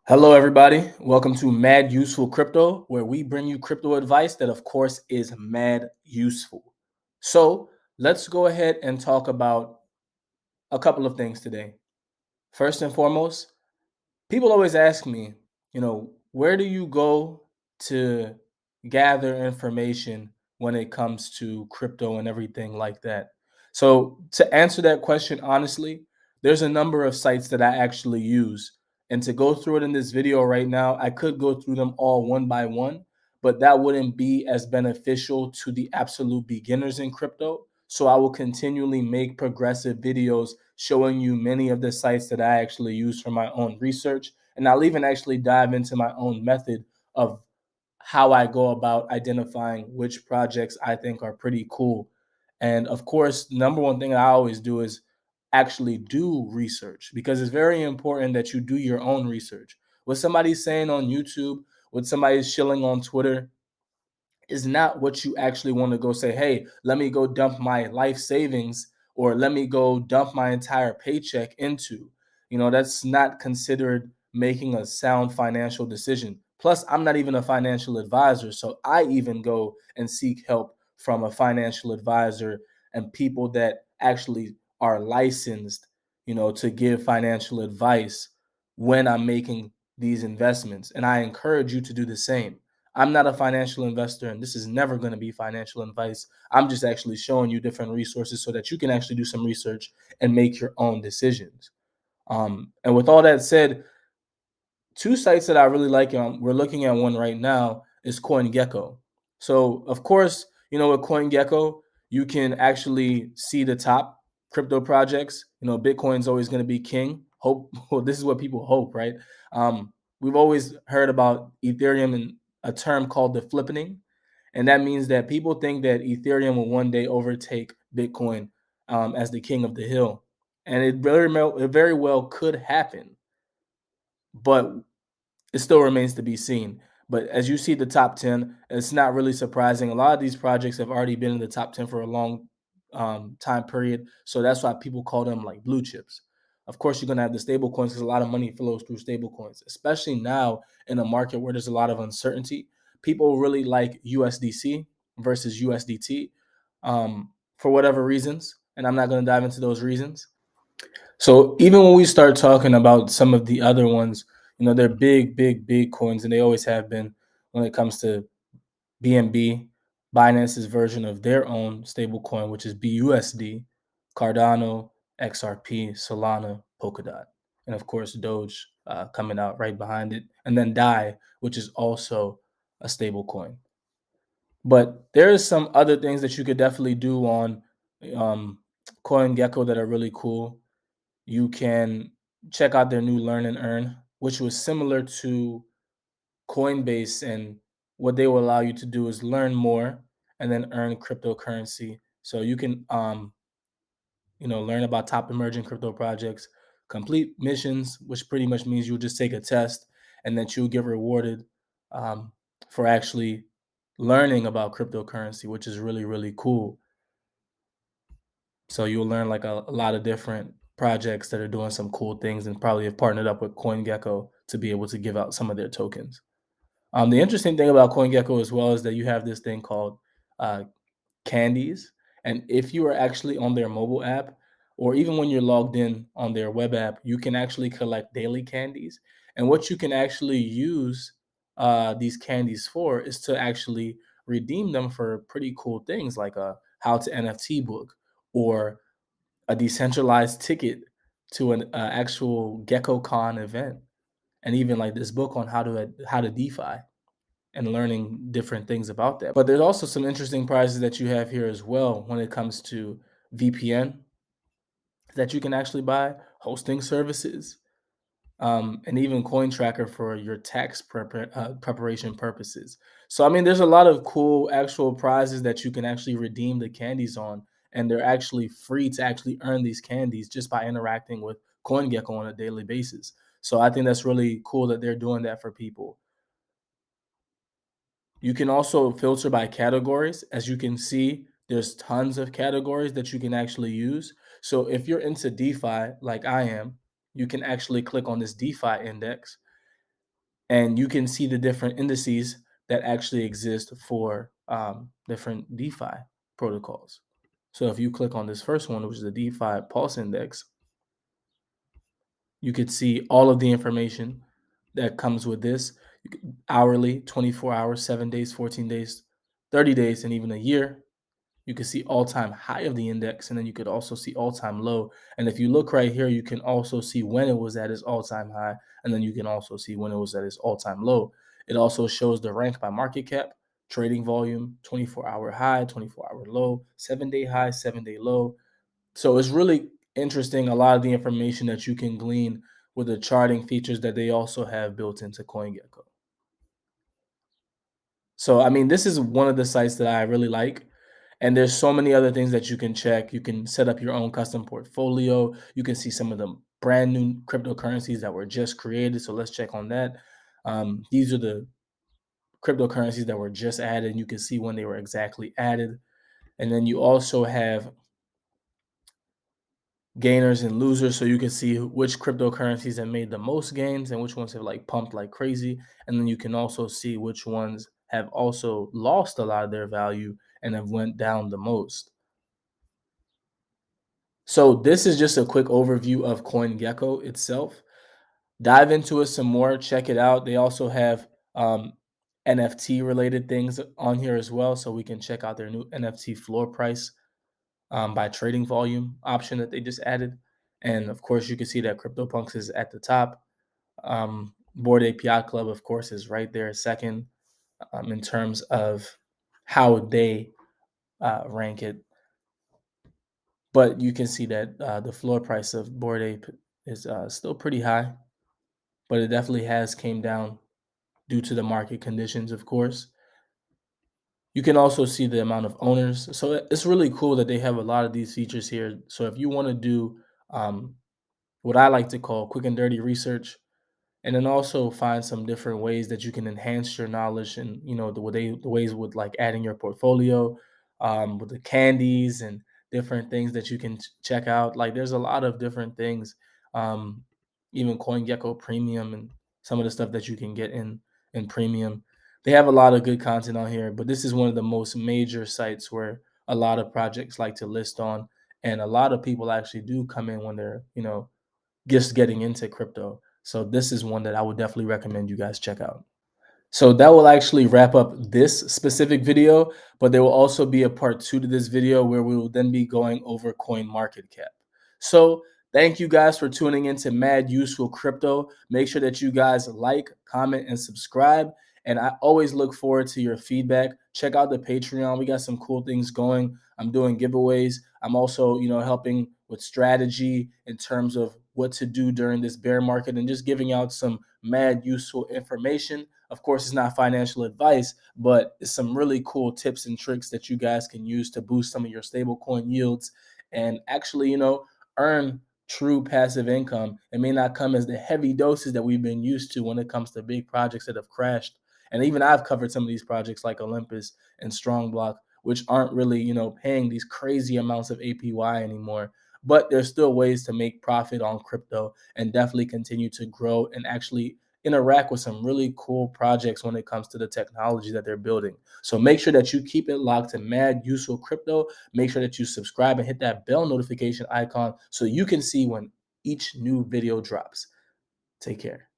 Hello, everybody. Welcome to Mad Useful Crypto, where we bring you crypto advice that, of course, is mad useful. So let's go ahead and talk about a couple of things today. First and foremost, people always ask me, where do you go to gather information when it comes to crypto and everything like that? So, to answer that question honestly, there's a number of sites that I actually use. And to go through it in this video right now, I could go through them all one by one, but that wouldn't be as beneficial to the absolute beginners in crypto. So, I will continually make progressive videos showing you many of the sites that I actually use for my own research. And I'll even actually dive into my own method of how I go about identifying which projects I think are pretty cool. And of course, the number one thing I always do is actually do research, because it's very important that you do your own research. What somebody's saying on YouTube, what somebody's shilling on Twitter, is not what you actually want to go say, hey, let me go dump my life savings or let me go dump my entire paycheck into. That's not considered making a sound financial decision. Plus, I'm not even a financial advisor. So I even go and seek help from a financial advisor and people that actually are licensed, to give financial advice when I'm making these investments. And I encourage you to do the same. I'm not a financial investor, and this is never going to be financial advice. I'm just actually showing you different resources so that you can actually do some research and make your own decisions. And with all that said, two sites that I really like, we're looking at one right now, is CoinGecko. So, of course, with CoinGecko, you can actually see the top crypto projects. Bitcoin's always going to be king. Hope, well, this is what people hope, right? We've always heard about Ethereum and a term called the flippening. And that means that people think that Ethereum will one day overtake Bitcoin as the king of the hill. And it very well could happen. But it still remains to be seen. But as you see the top 10, it's not really surprising. A lot of these projects have already been in the top 10 for a long time period. So that's why people call them like blue chips. Of course, you're going to have the stable coins because a lot of money flows through stable coins, especially now in a market where there's a lot of uncertainty. People really like USDC versus USDT for whatever reasons. And I'm not going to dive into those reasons. So even when we start talking about some of the other ones, they're big, big, big coins, and they always have been when it comes to BNB, Binance's version of their own stablecoin, which is BUSD, Cardano, XRP, Solana, Polkadot, and of course Doge coming out right behind it, and then DAI, which is also a stablecoin. But there is some other things that you could definitely do on CoinGecko that are really cool. You can check out their new Learn and Earn, which was similar to Coinbase. And what they will allow you to do is learn more and then earn cryptocurrency. So you can, learn about top emerging crypto projects, complete missions, which pretty much means you'll just take a test and that you'll get rewarded for actually learning about cryptocurrency, which is really, really cool. So you'll learn like a lot of different projects that are doing some cool things and probably have partnered up with CoinGecko to be able to give out some of their tokens. The interesting thing about CoinGecko as well is that you have this thing called candies. And if you are actually on their mobile app, or even when you're logged in on their web app, you can actually collect daily candies. And what you can actually use these candies for is to actually redeem them for pretty cool things like a how to NFT book or a decentralized ticket to an actual GeckoCon event, and even like this book on how to DeFi and learning different things about that. But there's also some interesting prizes that you have here as well when it comes to VPN that you can actually buy, hosting services, and even coin tracker for your tax preparation purposes. So, I mean, there's a lot of cool actual prizes that you can actually redeem the candies on, and they're actually free to actually earn these candies just by interacting with CoinGecko on a daily basis. So I think that's really cool that they're doing that for people. You can also filter by categories. As you can see, there's tons of categories that you can actually use. So if you're into DeFi like I am, you can actually click on this DeFi index, and you can see the different indices that actually exist for different DeFi protocols. So if you click on this first one, which is the DeFi Pulse Index, you could see all of the information that comes with this. Hourly, 24 hours, 7 days, 14 days, 30 days, and even a year. You can see all-time high of the index, and then you could also see all-time low. And if you look right here, you can also see when it was at its all-time high, and then you can also see when it was at its all-time low. It also shows the rank by market cap, trading volume, 24-hour high, 24-hour low, 7-day high, 7-day low. So it's really interesting, a lot of the information that you can glean with the charting features that they also have built into CoinGecko. So, I mean, this is one of the sites that I really like. And there's so many other things that you can check. You can set up your own custom portfolio. You can see some of the brand new cryptocurrencies that were just created. So let's check on that. These are the cryptocurrencies that were just added. And you can see when they were exactly added. And then you also have gainers and losers, so you can see which cryptocurrencies have made the most gains and which ones have like pumped like crazy. And then you can also see which ones have also lost a lot of their value and have went down the most. So this is just a quick overview of CoinGecko itself. Dive into it some more, check it out. They also have NFT related things on here as well, so we can check out their new NFT floor price by trading volume option that they just added. And of course, you can see that CryptoPunks is at the top. Board API Club, of course, is right there second in terms of how they rank it. But you can see that the floor price of Board Ape is still pretty high, but it definitely has came down due to the market conditions, of course. You can also see the amount of owners. So it's really cool that they have a lot of these features here. So if you want to do what I like to call quick and dirty research, and then also find some different ways that you can enhance your knowledge, and the ways with like adding your portfolio, with the candies and different things that you can check out. Like there's a lot of different things, um, even CoinGecko Premium and some of the stuff that you can get in Premium. They have a lot of good content on here, but this is one of the most major sites where a lot of projects like to list on, and a lot of people actually do come in when they're just getting into crypto. So this is one that I would definitely recommend you guys check out. So that will actually wrap up this specific video, but there will also be a part 2 to this video where we will then be going over CoinMarketCap. So thank you guys for tuning into Mad Useful Crypto. Make sure that you guys like, comment, and subscribe. And I always look forward to your feedback. Check out the Patreon. We got some cool things going. I'm doing giveaways. I'm also, helping with strategy in terms of what to do during this bear market and just giving out some mad useful information. Of course, it's not financial advice, but it's some really cool tips and tricks that you guys can use to boost some of your stablecoin yields and actually, earn true passive income. It may not come as the heavy doses that we've been used to when it comes to big projects that have crashed. And even I've covered some of these projects like Olympus and Strongblock, which aren't really, paying these crazy amounts of APY anymore. But there's still ways to make profit on crypto and definitely continue to grow and actually interact with some really cool projects when it comes to the technology that they're building. So make sure that you keep it locked to Mad Useful Crypto. Make sure that you subscribe and hit that bell notification icon so you can see when each new video drops. Take care.